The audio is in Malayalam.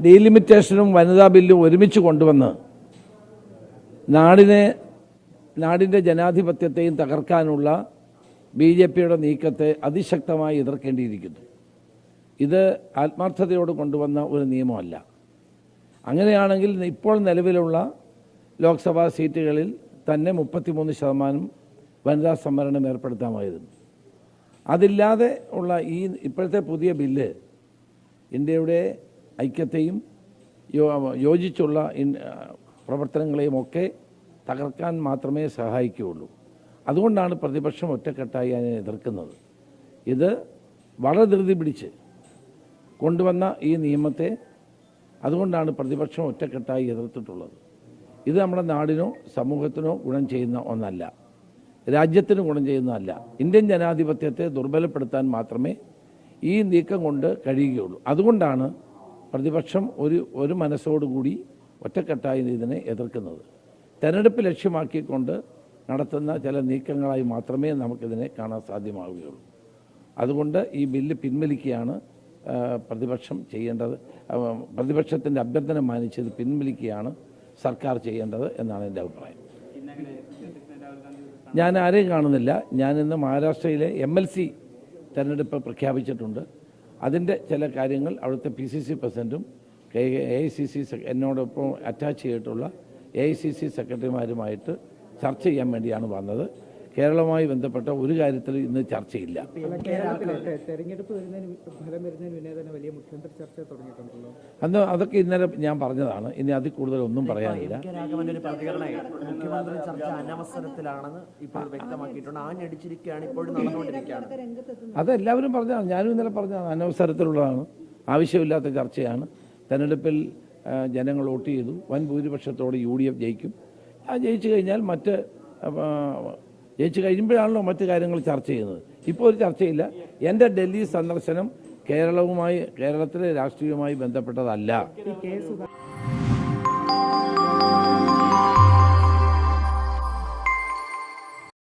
ഡീലിമിറ്റേഷനും വനിതാ ബില്ലും ഒരുമിച്ച് കൊണ്ടുവന്ന് നാടിൻ്റെ ജനാധിപത്യത്തെയും തകർക്കാനുള്ള BJPയുടെ നീക്കത്തെ അതിശക്തമായി എതിർക്കേണ്ടിയിരിക്കുന്നു. ഇത് ആത്മാർത്ഥതയോട് കൊണ്ടുവന്ന ഒരു നിയമമല്ല. അങ്ങനെയാണെങ്കിൽ ഇപ്പോൾ നിലവിലുള്ള ലോക്സഭാ സീറ്റുകളിൽ തന്നെ 33% വനിതാ സംവരണം ഏർപ്പെടുത്താമായിരുന്നു. അതില്ലാതെ ഉള്ള ഇപ്പോഴത്തെ പുതിയ ബില്ല് ഇന്ത്യയുടെ ഐക്യത്തെയും യോജിച്ചുള്ള പ്രവർത്തനങ്ങളെയും ഒക്കെ തകർക്കാൻ മാത്രമേ സഹായിക്കുകയുള്ളൂ. അതുകൊണ്ടാണ് പ്രതിപക്ഷം ഒറ്റക്കെട്ടായി അതിനെ എതിർക്കുന്നത്. ഇത് വളരെ ധൃതി പിടിച്ച് കൊണ്ടുവന്ന ഈ നിയമത്തെ അതുകൊണ്ടാണ് പ്രതിപക്ഷം ഒറ്റക്കെട്ടായി എതിർത്തിട്ടുള്ളത്. ഇത് നമ്മുടെ നാടിനോ സമൂഹത്തിനോ ഗുണം ചെയ്യുന്ന ഒന്നല്ല, രാജ്യത്തിന് ഗുണം ചെയ്യുന്നതല്ല. ഇന്ത്യൻ ജനാധിപത്യത്തെ ദുർബലപ്പെടുത്താൻ മാത്രമേ ഈ നീക്കം കൊണ്ട് കഴിയുകയുള്ളൂ. അതുകൊണ്ടാണ് പ്രതിപക്ഷം ഒരു മനസ്സോടുകൂടി ഒറ്റക്കെട്ടായി ഇതിനെ എതിർക്കുന്നത്. തെരഞ്ഞെടുപ്പ് ലക്ഷ്യമാക്കിക്കൊണ്ട് നടത്തുന്ന ചില നീക്കങ്ങളായി മാത്രമേ നമുക്കിതിനെ കാണാൻ സാധ്യമാവുകയുള്ളൂ. അതുകൊണ്ട് ഈ ബില്ല് പിൻവലിക്കുകയാണ് പ്രതിപക്ഷം ചെയ്യേണ്ടത്. പ്രതിപക്ഷത്തിൻ്റെ അഭ്യർത്ഥന മാനിച്ചത് പിൻവലിക്കുകയാണ് സർക്കാർ ചെയ്യേണ്ടത് എന്നാണ് എൻ്റെ അഭിപ്രായം. ഞാൻ ആരെയും കാണുന്നില്ല. ഞാനിന്ന് മഹാരാഷ്ട്രയിലെ MLC തെരഞ്ഞെടുപ്പ് പ്രഖ്യാപിച്ചിട്ടുണ്ട്. അതിൻ്റെ ചില കാര്യങ്ങൾ അവിടുത്തെ PCC പ്രസിഡൻറ്റും AICC എന്നോടൊപ്പം അറ്റാച്ച് ചെയ്തിട്ടുള്ള AICC സെക്രട്ടറിമാരുമായിട്ട് ചർച്ച ചെയ്യാൻ വേണ്ടിയാണ് വന്നത്. കേരളവുമായി ബന്ധപ്പെട്ട ഒരു കാര്യത്തിൽ ഇന്ന് ചർച്ചയില്ല. അന്ന് അതൊക്കെ ഇന്നലെ ഞാൻ പറഞ്ഞതാണ്. ഇനി അതിൽ കൂടുതൽ ഒന്നും പറയാനില്ല. അതെല്ലാവരും പറഞ്ഞതാണ്, ഞാനും ഇന്നലെ പറഞ്ഞതാണ്. അനവസരത്തിലുള്ളതാണ്, ആവശ്യമില്ലാത്ത ചർച്ചയാണ്. തെരഞ്ഞെടുപ്പിൽ ജനങ്ങൾ വോട്ട് ചെയ്തു. വൻ ഭൂരിപക്ഷത്തോടെ UDF ജയിക്കും. ജയിച്ചു കഴിഞ്ഞാൽ ജയിച്ചു കഴിയുമ്പോഴാണല്ലോ മറ്റു കാര്യങ്ങൾ ചർച്ച ചെയ്യുന്നത്. ഇപ്പോൾ ഒരു ചർച്ചയില്ല. എൻ്റെ ഡൽഹി സന്ദർശനം കേരളത്തിലെ രാഷ്ട്രീയവുമായി ബന്ധപ്പെട്ടതല്ല.